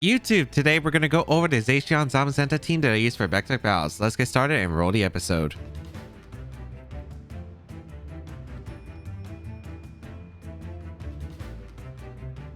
YouTube, today we're going to go over the Zacian Zamazenta team that I use for back-to-back battles. Let's get started and roll the episode.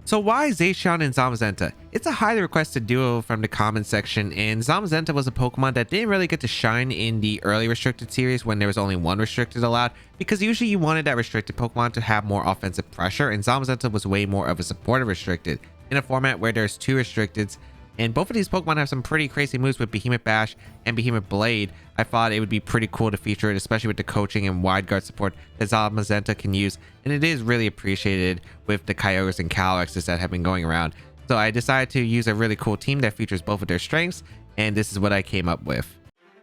So why Zacian and Zamazenta? It's a highly requested duo from the comment section, and Zamazenta was a Pokemon that didn't really get to shine in the early restricted series when there was only one restricted allowed, because usually you wanted that restricted Pokemon to have more offensive pressure, and Zamazenta was way more of a supportive restricted in a format where there's two restricteds. And both of these Pokemon have some pretty crazy moves with Behemoth Bash and Behemoth Blade. I thought it would be pretty cool to feature it, especially with the coaching and wide guard support that Zamazenta can use. And it is really appreciated with the Kyogres and Calyxes that have been going around. So I decided to use a really cool team that features both of their strengths, and this is what I came up with.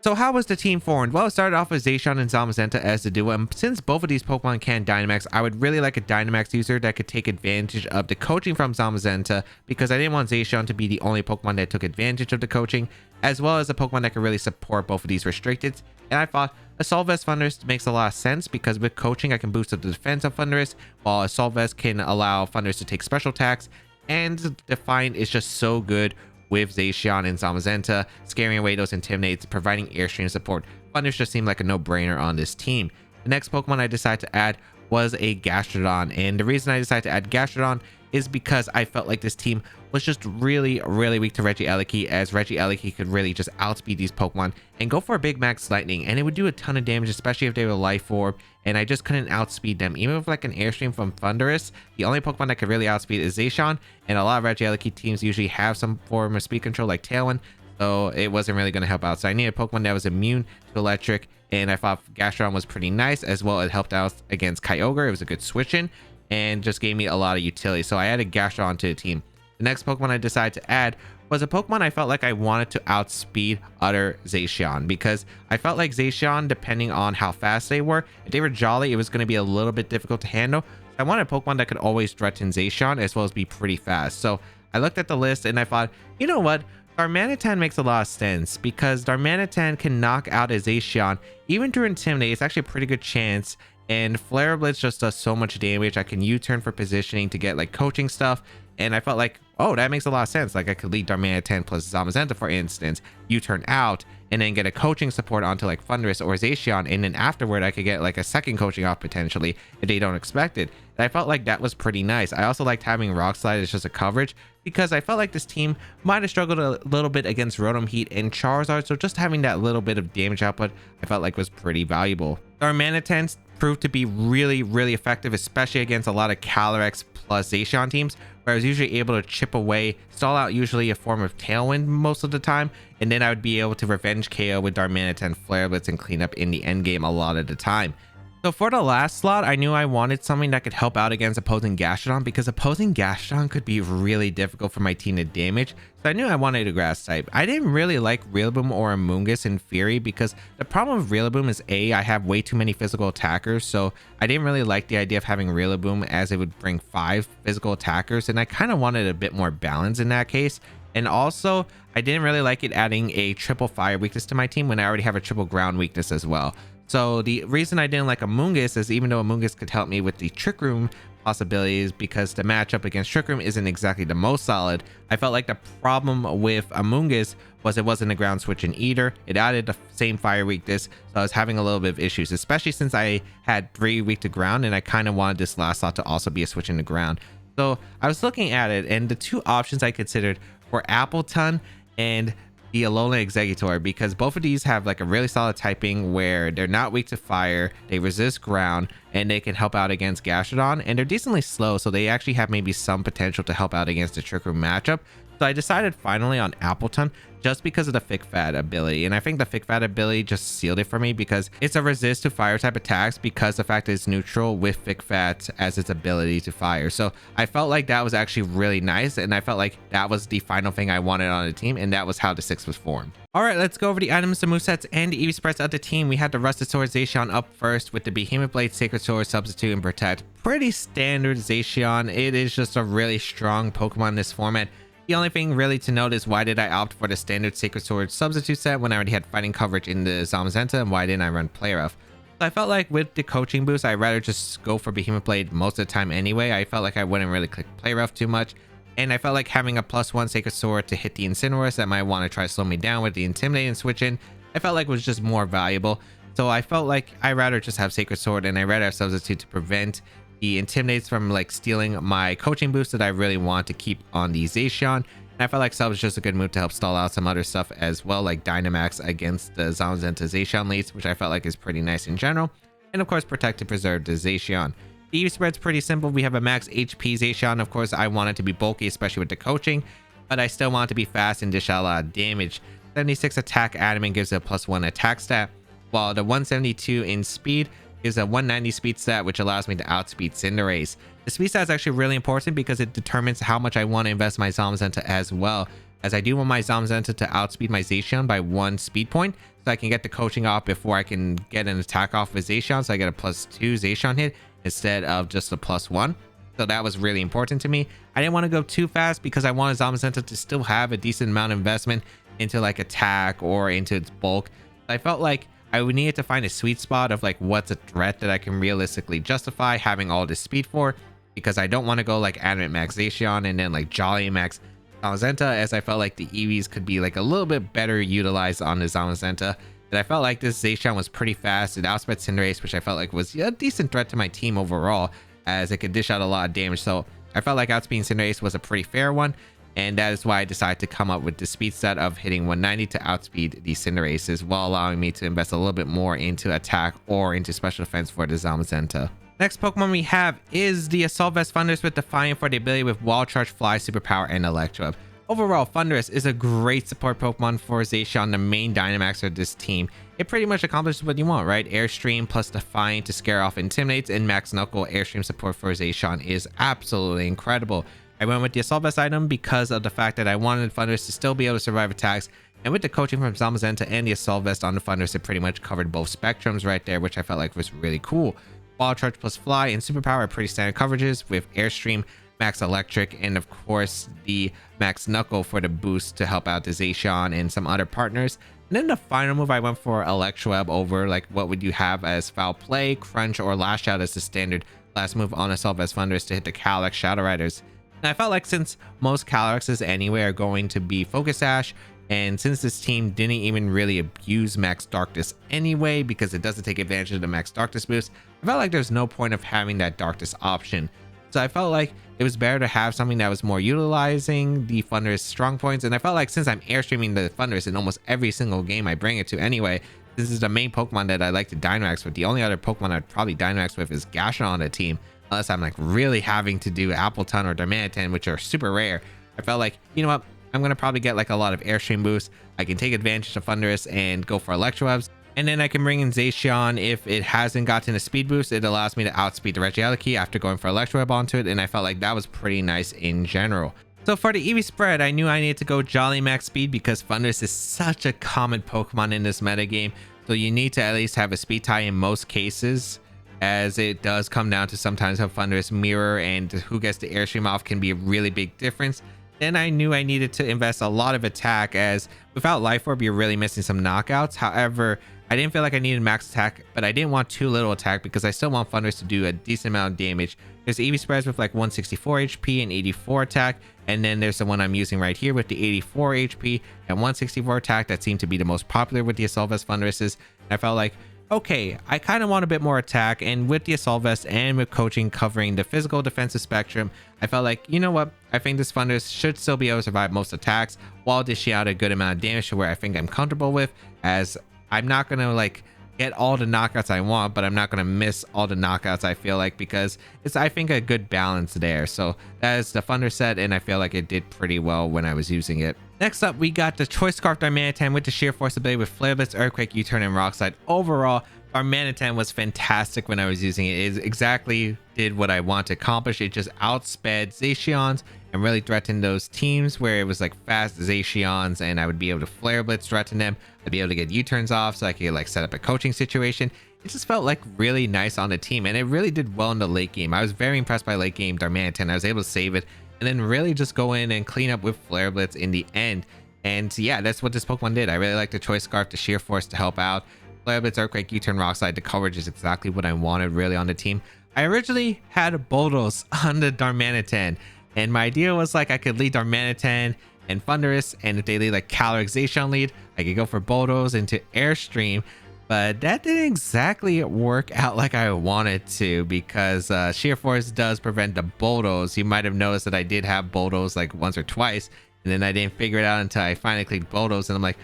So how was the team formed? Well, it started off with Zacian and Zamazenta as the duo, and since both of these Pokemon can Dynamax, I would really like a Dynamax user that could take advantage of the coaching from Zamazenta, because I didn't want Zacian to be the only Pokemon that took advantage of the coaching, as well as a Pokemon that could really support both of these restricteds. And I thought Assault Vest Thundurus makes a lot of sense, because with coaching I can boost up the defense of Thundurus, while Assault Vest can allow Thundurus to take special attacks, and Defiant is just so good with Zacian and Zamazenta, scaring away those intimidates, providing airstream support. Thundurus just seemed like a no-brainer on this team. The next Pokemon I decided to add was a Gastrodon, and the reason I decided to add Gastrodon is because I felt like this team was just really weak to Regieleki, as Regieleki could really just outspeed these Pokemon and go for a big max lightning, and it would do a ton of damage, especially if they were Life Orb, and I just couldn't outspeed them. Even with like an airstream from Thundurus, the only Pokemon that could really outspeed is Zacian, and a lot of Regieleki teams usually have some form of speed control like Tailwind, so it wasn't really going to help out. So I needed a Pokemon that was immune to electric, and I thought Gastrodon was pretty nice, as well it helped out against Kyogre. It was a good switch in and just gave me a lot of utility, so I added Gastrodon to the team. The next Pokemon I decided to add was a Pokemon I felt like I wanted to outspeed other Zacian, because I felt like Zacian, depending on how fast they were, if they were Jolly, it was going to be a little bit difficult to handle. I wanted a Pokemon that could always threaten Zacian as well as be pretty fast. So I looked at the list and I thought, you know what? Darmanitan makes a lot of sense, because Darmanitan can knock out a Zacian even through Intimidate. It's actually a pretty good chance, and Flare Blitz just does so much damage. I can U-turn for positioning to get like coaching stuff, and I felt like, oh, that makes a lot of sense. Like I could lead Darmanitan plus Zamazenta, for instance, U-turn out, and then get a coaching support onto like Thundurus or Zacian, and then afterward I could get like a second coaching off potentially if they don't expect it. And I felt like that was pretty nice. I also liked having Rock Slide as just a coverage, because I felt like this team might have struggled a little bit against Rotom Heat and Charizard, so just having that little bit of damage output I felt like was pretty valuable. Darmanitan proved to be really effective, especially against a lot of Calyrex plus Zacian teams, where I was usually able to chip away, stall out usually a form of Tailwind most of the time, and then I would be able to revenge KO with Darmanitan Flare Blitz and clean up in the end game a lot of the time. So for the last slot, I knew I wanted something that could help out against opposing Gastrodon, because opposing Gastrodon could be really difficult for my team to damage. So I knew I wanted a grass type. I didn't really like Rillaboom or Amoonguss in theory, because the problem with Rillaboom is I have way too many physical attackers, so I didn't really like the idea of having Rillaboom, as it would bring 5 physical attackers, and I kind of wanted a bit more balance in that case. And also, I didn't really like it adding a triple fire weakness to my team when I already have a triple ground weakness as well. So the reason I didn't like Amoonguss is, even though Amoonguss could help me with the Trick Room possibilities, because the matchup against Trick Room isn't exactly the most solid, I felt like the problem with Amoonguss was it wasn't a ground switch in either. It added the same fire weakness, so I was having a little bit of issues, especially since I had 3 weak to ground, and I kind of wanted this last slot to also be a switch into ground. So I was looking at it, and the two options I considered were Appletun and the Alolan Exeggutor, because both of these have like a really solid typing where they're not weak to fire, they resist ground, and they can help out against Gastrodon, and they're decently slow, so they actually have maybe some potential to help out against the Trick Room matchup. So I decided finally on Appletun, just because of the Thick Fat ability, and I think the Thick Fat ability just sealed it for me, because it's a resist to fire type attacks, because the fact that it's neutral with Thick Fat as its ability to fire. So I felt like that was actually really nice, and I felt like that was the final thing I wanted on the team, and that was how the 6 was formed. Alright, let's go over the items, the movesets, and the EV spreads of the team. We had the Rusted Sword Zacian up first with the Behemoth Blade, Sacred Sword, Substitute, and Protect. Pretty standard Zacian. It is just a really strong Pokemon in this format. The only thing really to note is, why did I opt for the standard Sacred Sword substitute set when I already had fighting coverage in the Zamazenta, and why didn't I run Play Rough? So I felt like with the coaching boost, I'd rather just go for Behemoth Blade most of the time anyway. I felt like I wouldn't really click Play Rough too much, And I felt like having a +1 Sacred Sword to hit the Incineroars that might want to try to slow me down with the Intimidate and switch in, I felt like was just more valuable. So I felt like I'd rather just have Sacred Sword, and I'd rather have Substitute to prevent the Intimidates from like stealing my coaching boost that I really want to keep on the Zacian. And I felt like Sub is just a good move to help stall out some other stuff as well, like Dynamax against the Zamazenta Zacian leads, which I felt like is pretty nice in general. And of course, protect to preserve the Zacian. The EV spread's pretty simple. We have a max HP Zacian. Of course, I want it to be bulky, especially with the coaching, but I still want it to be fast and dish out a lot of damage. 76 attack adamant gives it a +1 attack stat, while the 172 in speed gives a 190 speed stat, which allows me to outspeed Cinderace. The speed stat is actually really important because it determines how much I want to invest my Zamazenta as well, as I do want my Zamazenta to outspeed my Zacian by 1 speed point, so I can get the coaching off before I can get an attack off with Zacian, so I get a +2 Zacian hit instead of just a +1. So that was really important to me. I didn't want to go too fast because I wanted Zamazenta to still have a decent amount of investment into like attack or into its bulk. I felt like I would need to find a sweet spot of like what's a threat that I can realistically justify having all this speed for, because I don't want to go like Adamant Max Zacian and then like Jolly Max Zamazenta, as I felt like the EVs could be like a little bit better utilized on the Zamazenta. But I felt like this Zacian was pretty fast. It outsped Cinderace, which I felt like was a decent threat to my team overall, as it could dish out a lot of damage. So I felt like outspeeding Cinderace was a pretty fair one, and that is why I decided to come up with the speed stat of hitting 190 to outspeed the Cinderaces, while allowing me to invest a little bit more into attack or into special defense for the Zamazenta. Next Pokemon we have is the Assault Vest Thundurus with Defiant for the ability with Wall Charge, Fly, Superpower, and Electro. Overall, Thundurus is a great support Pokemon for Zacian, the main Dynamax of this team. It pretty much accomplishes what you want, right? Airstream plus Defiant to scare off Intimidates, and Max Knuckle Airstream support for Zacian is absolutely incredible. I went with the Assault Vest item because of the fact that I wanted Thundurus to still be able to survive attacks, and with the coaching from Zamazenta and the Assault Vest on the Thundurus, it pretty much covered both spectrums right there, which I felt like was really cool. Wall Charge plus Fly and Superpower are pretty standard coverages, with Airstream, Max Electric, and of course the Max Knuckle for the boost to help out the Zacian and some other partners. And then the final move, I went for Electroweb over like what would you have as Foul Play, Crunch, or Lash Out as the standard last move on Assault Vest Thundurus to hit the Calyrex Shadow Riders. And I felt like since most Calyrexes anyway are going to be Focus Sash, and since this team didn't even really abuse Max Darkness anyway because it doesn't take advantage of the Max Darkness boost, I felt like there's no point of having that Darkness option. So I felt like it was better to have something that was more utilizing the Thundurus strong points. And I felt like since I'm airstreaming the Thundurus in almost every single game I bring it to anyway, this is the main Pokemon that I like to Dynamax with. The only other Pokemon I'd probably Dynamax with is Gastrodon on the team, unless I'm like really having to do Appletun or Darmanitan, which are super rare. I felt like, you know what, I'm going to probably get like a lot of airstream boosts. I can take advantage of Thundurus and go for Electrowebs. And then I can bring in Zacian. If it hasn't gotten a speed boost, it allows me to outspeed the Regieleki after going for Electroweb onto it, and I felt like that was pretty nice in general. So for the EV spread, I knew I needed to go Jolly Max Speed because Thundurus is such a common Pokemon in this metagame. So you need to at least have a speed tie in most cases, as it does come down to sometimes how Thundurus mirror and who gets the airstream off can be a really big difference. Then I knew I needed to invest a lot of attack, as without Life Orb, you're really missing some knockouts. However, I didn't feel like I needed max attack, but I didn't want too little attack because I still want Thundurus to do a decent amount of damage. There's EV spreads with like 164 HP and 84 attack, and then there's the one I'm using right here with the 84 HP and 164 attack that seemed to be the most popular with the Assault Vest Thunduruses. I felt like, okay, I kind of want a bit more attack, and with the Assault Vest and with coaching covering the physical defensive spectrum, I felt like, you know what, I think this Thundurus should still be able to survive most attacks while dishing out a good amount of damage to where I think I'm comfortable with, as I'm not going to like get all the knockouts I want, but I'm not going to miss all the knockouts, I feel like, because it's, I think, a good balance there. So that is the Thundurus set, and I feel like it did pretty well when I was using it. Next up, we got the Choice Scarf Darmanitan with the Sheer Force ability with Flare Blitz, Earthquake, U-Turn, and Rock Slide. Overall, Darmanitan was fantastic when I was using it. It exactly did what I want to accomplish. It just outsped Zacians and really threatened those teams where it was like fast Zacians, and I would be able to Flare Blitz threaten them. I'd be able to get U-turns off so I could like set up a coaching situation. It just felt like really nice on the team, and it really did well in the late game. I was very impressed by late game Darmanitan. I was able to save it and then really just go in and clean up with Flare Blitz in the end. And yeah, that's what this Pokemon did. I really like the Choice Scarf, the Sheer Force to help out. Flare Blitz, Earthquake, U-turn, Rock Slide. The coverage is exactly what I wanted really on the team. I originally had Bulldoze on the Darmanitan, And my idea was like I could lead Darmanitan and Thundurus, and if they lead like Caloric Zacian lead, I could go for Bulldoze into Airstream. But that didn't exactly work out like I wanted to, because Sheer Force does prevent the Bulldoze. You might have noticed that I did have Bulldoze like once or twice, and then I didn't figure it out until I finally clicked Bulldoze, and I'm like,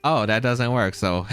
oh, that doesn't work. So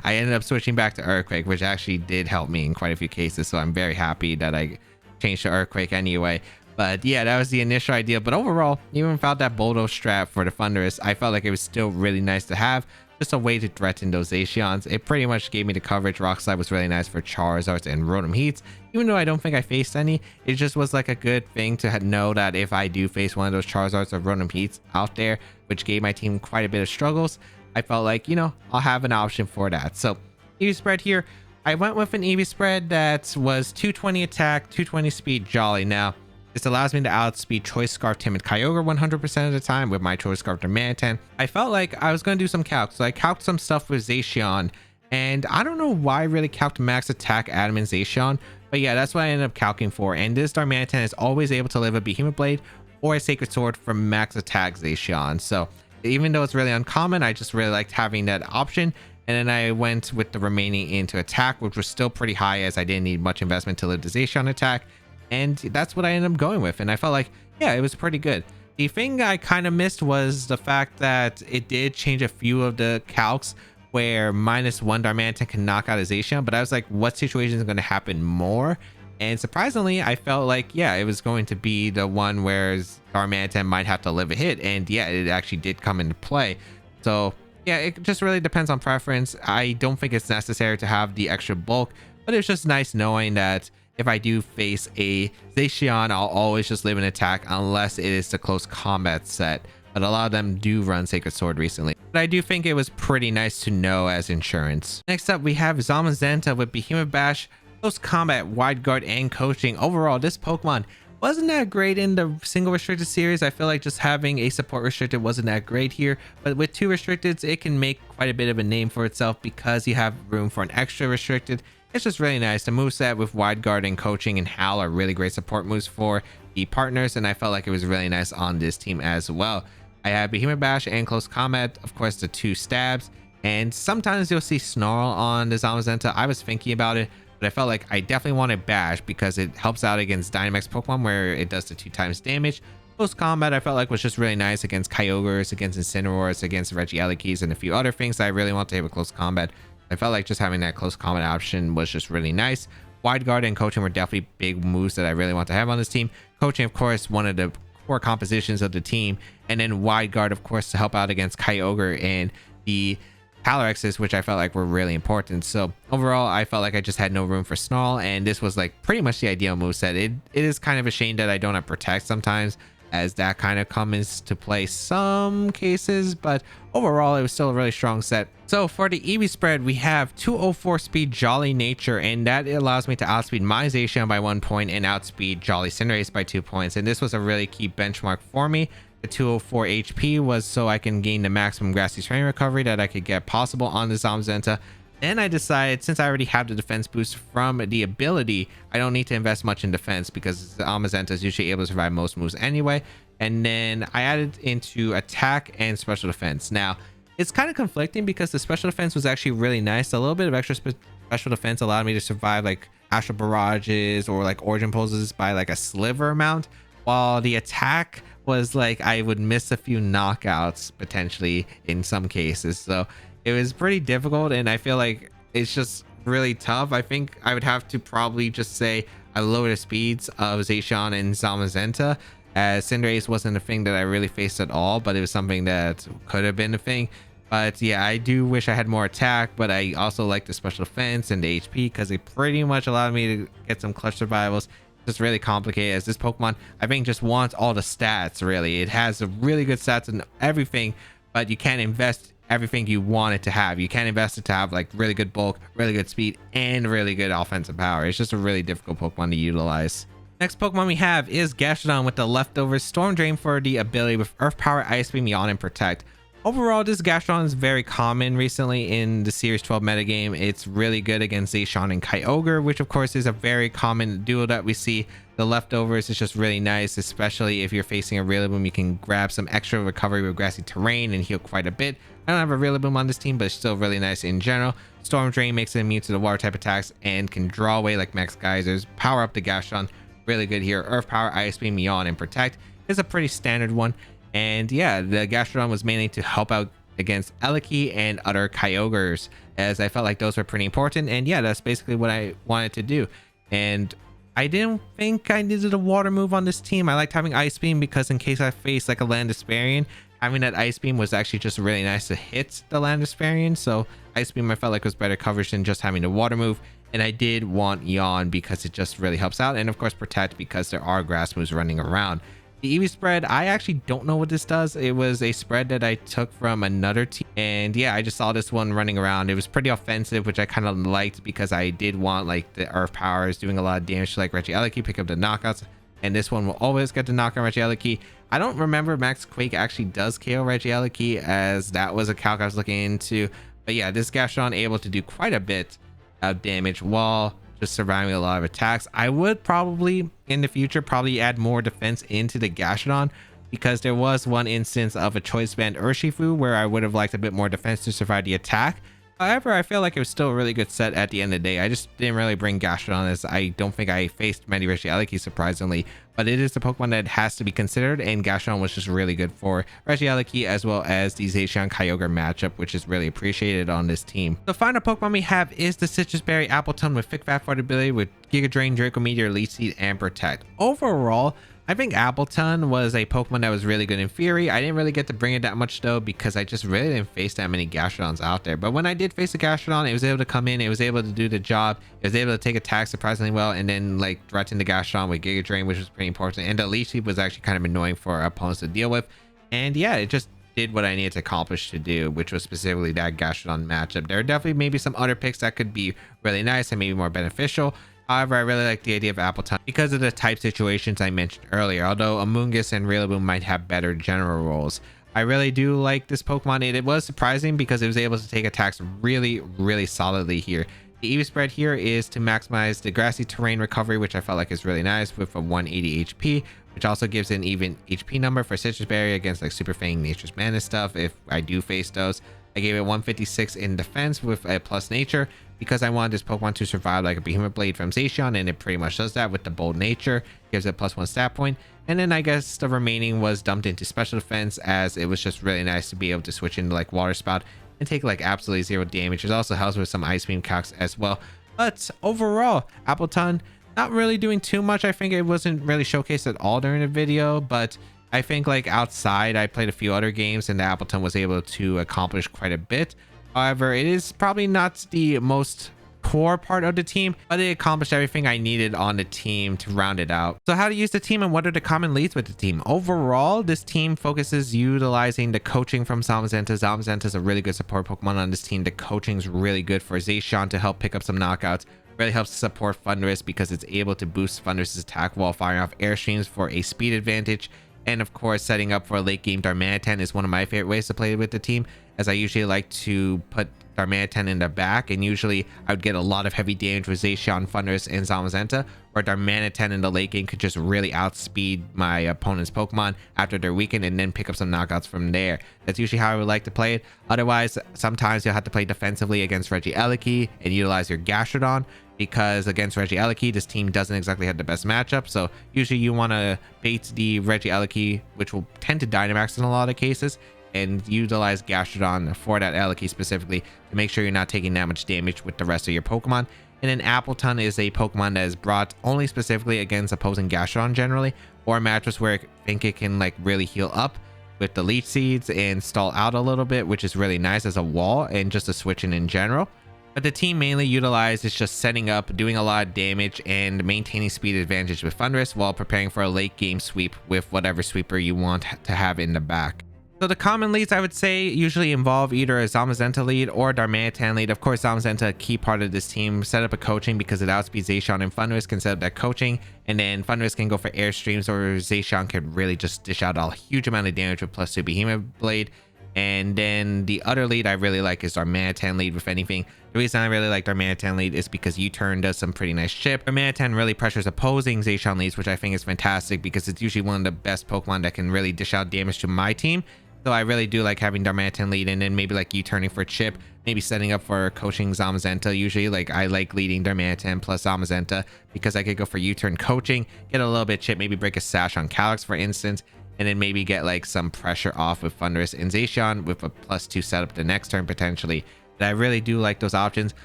I ended up switching back to Earthquake, which actually did help me in quite a few cases. So I'm very happy that I changed to Earthquake anyway. But yeah, that was the initial idea. But overall, even without that Bulldoze strap for the Thundurus, I felt like it was still really nice to have. Just a way to threaten those Zacians. It pretty much gave me the coverage. Rock Slide was really nice for Charizards and Rotom Heats. Even though I don't think I faced any, it just was like a good thing to know that if I do face one of those Charizards or Rotom Heats out there, which gave my team quite a bit of struggles, I felt like, you know, I'll have an option for that. So EV spread here, I went with an EV spread that was 220 attack, 220 speed, Jolly. Now, this allows me to outspeed Choice Scarf Timid Kyogre 100% of the time with my Choice Scarf Darmanitan. I felt like I was going to do some calcs, so I calced some stuff with Zacian, and I don't know why I really calced max attack Adamant Zacian, but yeah, that's what I ended up calcing for. And this Darmanitan is always able to live a Behemoth Blade or a Sacred Sword for max attack Zacian. So even though it's really uncommon, I just really liked having that option. And then I went with the remaining into attack, which was still pretty high as I didn't need much investment to live the Zacian attack. And that's what I ended up going with. And I felt like, yeah, it was pretty good. The thing I kind of missed was the fact that it did change a few of the calcs where -1 Darmanitan can knock out a Zacian. But I was like, what situation is going to happen more? And surprisingly, I felt like, yeah, it was going to be the one where Darmanitan might have to live a hit. And yeah, it actually did come into play. So yeah, it just really depends on preference. I don't think it's necessary to have the extra bulk, but it's just nice knowing that if I do face a Zacian, I'll always just live an attack unless it is the close combat set. But a lot of them do run Sacred Sword recently. But I do think it was pretty nice to know as insurance. Next up, we have Zamazenta with Behemoth Bash, Close Combat, Wide Guard, and Coaching. Overall, this Pokemon wasn't that great in the single restricted series. I feel like just having a support restricted wasn't that great here. But with 2 restricteds, it can make quite a bit of a name for itself because you have room for an extra restricted. It's just really nice. The moveset with Wide Guard and Coaching and Howl are really great support moves for the partners, and I felt like it was really nice on this team as well. I have Behemoth Bash and Close Combat, of course the 2 stabs, and sometimes you'll see Snarl on the Zamazenta. I was thinking about it, but I felt like I definitely wanted Bash because it helps out against Dynamax Pokemon where it does the 2 times damage. Close Combat I felt like was just really nice against Kyogres, against Incineroars, against Regielekis, and a few other things that I really want to hit with Close Combat. I felt like just having that Close Combat option was just really nice. Wide Guard and Coaching were definitely big moves that I really want to have on this team. Coaching, of course, one of the core compositions of the team, and then Wide Guard, of course, to help out against Kyogre and the Calyrexes, which I felt like were really important. So overall, I felt like I just had no room for Snarl, and this was like pretty much the ideal moveset. It is kind of a shame that I don't have Protect sometimes, as that kind of comes to play some cases, but overall it was still a really strong set. So for the EV spread, we have 204 speed Jolly Nature, and that allows me to outspeed my Zacian by 1 point and outspeed Jolly Cinderace by 2 points, and this was a really key benchmark for me. The 204 HP was so I can gain the maximum Grassy Terrain recovery that I could get possible on the Zamazenta. Then I decided, since I already have the defense boost from the ability, I don't need to invest much in defense because the Zamazenta is usually able to survive most moves anyway. And then I added into attack and special defense. Now, it's kind of conflicting because the special defense was actually really nice. A little bit of extra special defense allowed me to survive like Astral Barrages or like Origin Pulses by like a sliver amount, while the attack was like I would miss a few knockouts potentially in some cases. So it was pretty difficult, and I feel like it's just really tough. I think I would have to probably just say I lower the speeds of Zacian and Zamazenta, as Cinderace wasn't a thing that I really faced at all, but it was something that could have been a thing. But yeah, I do wish I had more attack, but I also like the special defense and the HP because it pretty much allowed me to get some clutch survivals. Just really complicated, as this Pokemon I think just wants all the stats. Really, it has a really good stats and everything, but you can't invest everything you want it to have. You can't invest it to have like really good bulk, really good speed, and really good offensive power. It's just a really difficult Pokemon to utilize. Next Pokemon we have is Gastrodon with the leftover Storm Drain for the ability with Earth Power, Ice Beam, Yawn, and Protect. Overall, this Gastrodon is very common recently in the Series 12 metagame. It's really good against Zacian and Kyogre, which of course is a very common duo that we see. The leftovers is just really nice, especially if you're facing a Rillaboom. You can grab some extra recovery with grassy terrain and heal quite a bit. I don't have a Rillaboom on this team, but it's still really nice in general. Storm Drain makes it immune to the water type attacks and can draw away like Max Geysers. Power up the Gastrodon, really good here. Earth Power, Ice Beam, Yawn, and Protect is a pretty standard one. And yeah, the Gastrodon was mainly to help out against Eliki and other Kyogres, as I felt like those were pretty important. And yeah, that's basically what I wanted to do. And I didn't think I needed a water move on this team. I liked having Ice Beam because in case I face like a Landispherian, having that Ice Beam was actually just really nice to hit the Landispherian. So Ice Beam I felt like was better coverage than just having the water move. And I did want Yawn because it just really helps out. And of course Protect because there are grass moves running around. The Eevee spread, I actually don't know what this does. It was a spread that I took from another team. And yeah, I just saw this one running around. It was pretty offensive, which I kind of liked because I did want like the Earth Powers doing a lot of damage to like Regieleki, pick up the knockouts. And this one will always get to knock on Regieleki. I don't remember Max Quake actually does KO Regieleki, as that was a calc I was looking into. But yeah, this Gastrodon able to do quite a bit of damage while just surviving a lot of attacks. I would probably in the future add more defense into the Gastrodon, because there was one instance of a choice band Urshifu where I would have liked a bit more defense to survive the attack. However, I feel like it was still a really good set at the end of the day. I just didn't really bring Gastrodon, as I don't think I faced many Regieleki surprisingly, but it is a Pokemon that has to be considered, and Gastrodon was just really good for Regieleki as well as the Zacian Kyogre matchup, which is really appreciated on this team. The final Pokemon we have is the Citrus Berry Appletun with Thick Fat Ability with Giga Drain, Draco Meteor, Leech Seed, and Protect. Overall, I think Appletun was a Pokemon that was really good in Fury. I didn't really get to bring it that much though, because I just really didn't face that many Gastrodons out there. But when I did face a Gastrodon, it was able to come in, it was able to do the job, it was able to take attacks surprisingly well, and then like threaten the Gastrodon with Giga Drain, which was pretty important. And the Leech Seed was actually kind of annoying for opponents to deal with. And yeah, it just did what I needed to accomplish to do, which was specifically that Gastrodon matchup. There are definitely maybe some other picks that could be really nice and maybe more beneficial. However, I really like the idea of Appletun because of the type situations I mentioned earlier, although Amoonguss and Rillaboom might have better general roles. I really do like this Pokemon. It was surprising because it was able to take attacks really solidly here. The Eevee spread here is to maximize the grassy terrain recovery, which I felt like is really nice with a 180 HP, which also gives an even HP number for Citrus Berry against like Super Fang, Nature's Mana stuff if I do face those. I gave it 156 in defense with a plus nature because I wanted this Pokemon to survive like a Behemoth Blade from Zacian, and it pretty much does that with the bold nature, gives it +1 stat point. And then I guess the remaining was dumped into special defense, as it was just really nice to be able to switch into like Water Spout and take like absolutely 0 damage. It also helps with some Ice Beam calcs as well. But overall, Appletun not really doing too much. I think it wasn't really showcased at all during the video, but I think like outside I played a few other games and the Appletun was able to accomplish quite a bit. However, it is probably not the most core part of the team, but it accomplished everything I needed on the team to round it out. So how to use the team and what are the common leads with the team? Overall, this team focuses utilizing the coaching from Zamazenta. Zamazenta is a really good support Pokemon on this team. The coaching is really good for Zacian to help pick up some knockouts. Really helps to support Thundurus because it's able to boost Thundurus' attack while firing off air streams for a speed advantage. And of course, setting up for a late game Darmanitan is one of my favorite ways to play with the team, as I usually like to put Darmanitan in the back, and usually I would get a lot of heavy damage with Zacian, Thundurus, and Zamazenta, or Darmanitan in the late game could just really outspeed my opponent's Pokemon after their weakened and then pick up some knockouts from there. That's usually how I would like to play it. Otherwise, sometimes you'll have to play defensively against Regieleki and utilize your Gastrodon, because against Regieleki, this team doesn't exactly have the best matchup. So usually you want to bait the Regieleki, which will tend to Dynamax in a lot of cases, and utilize Gastrodon for that Eleki specifically to make sure you're not taking that much damage with the rest of your Pokemon. And then Appletun is a Pokemon that is brought only specifically against opposing Gastrodon generally, or matchups where I think it can like really heal up with the Leech Seeds and stall out a little bit, which is really nice as a wall and just a switch in general. But the team mainly utilizes just setting up, doing a lot of damage, and maintaining speed advantage with Thundurus while preparing for a late game sweep with whatever sweeper you want to have in the back. So the common leads I would say usually involve either a Zamazenta lead or a Darmanitan lead. Of course, Zamazenta, a key part of this team, set up a coaching because it outspeeds Zacian, and Thundurus can set up that coaching, and then Thundurus can go for airstreams, or Zacian could really just dish out a huge amount of damage with +2 Behemoth Blade. And then the other lead I really like is Darmanitan lead. With anything, the reason I really like Darmanitan lead is because U-turn does some pretty nice chip. Darmanitan really pressures opposing Zacian leads, which I think is fantastic because it's usually one of the best Pokemon that can really dish out damage to my team. So I really do like having Darmanitan lead, and then maybe like U-turning for chip, maybe setting up for coaching Zamazenta. Usually like I like leading Darmanitan plus Zamazenta because I could go for U-turn coaching, get a little bit chip, maybe break a sash on Calyx for instance, and then maybe get like some pressure off with Thundurus and Zacian with a +2 setup the next turn potentially. And I really do like those options.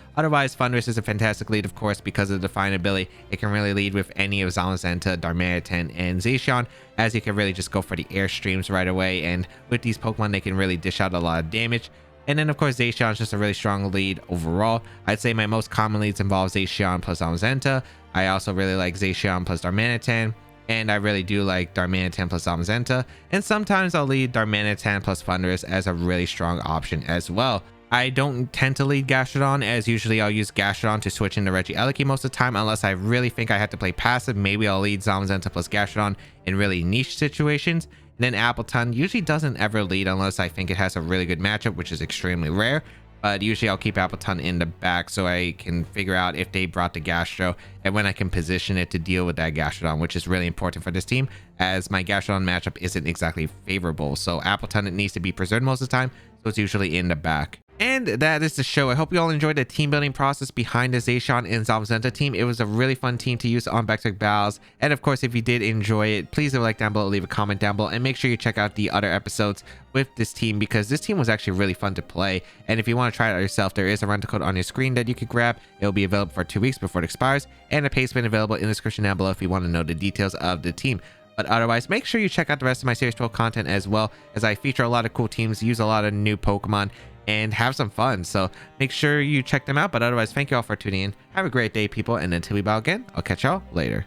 Otherwise, Thundurus is a fantastic lead, of course, because of the definability. It can really lead with any of Zamazenta, Darmanitan, and Zacian, as you can really just go for the airstreams right away. And with these Pokemon, they can really dish out a lot of damage. And then, of course, Zacian is just a really strong lead overall. I'd say my most common leads involve Zacian plus Zamazenta. I also really like Zacian plus Darmanitan. And I really do like Darmanitan plus Zamazenta. And sometimes I'll lead Darmanitan plus Thundurus as a really strong option as well. I don't tend to lead Gastrodon, as usually I'll use Gastrodon to switch into Regieleki most of the time, unless I really think I have to play passive. Maybe I'll lead Zamazenta plus Gastrodon in really niche situations. And then Appletun usually doesn't ever lead unless I think it has a really good matchup, which is extremely rare. But usually I'll keep Appletun in the back so I can figure out if they brought the Gastro and when I can position it to deal with that Gastrodon, which is really important for this team, as my Gastrodon matchup isn't exactly favorable. So Appletun, it needs to be preserved most of the time, so it's usually in the back. And that is the show. I hope you all enjoyed the team building process behind the Zacian and Zamazenta team. It was a really fun team to use on back-to-back battles. And of course, if you did enjoy it, please leave a like down below, leave a comment down below, and make sure you check out the other episodes with this team, because this team was actually really fun to play. And if you want to try it out yourself, there is a rental code on your screen that you could grab. It'll be available for 2 weeks before it expires, and a pay's been available in the description down below if you want to know the details of the team. But otherwise, make sure you check out the rest of my Series 12 content as well, as I feature a lot of cool teams, use a lot of new Pokemon, and have some fun. So make sure you check them out. But otherwise, thank you all for tuning in. Have a great day, people. And until we bow again, I'll catch y'all later.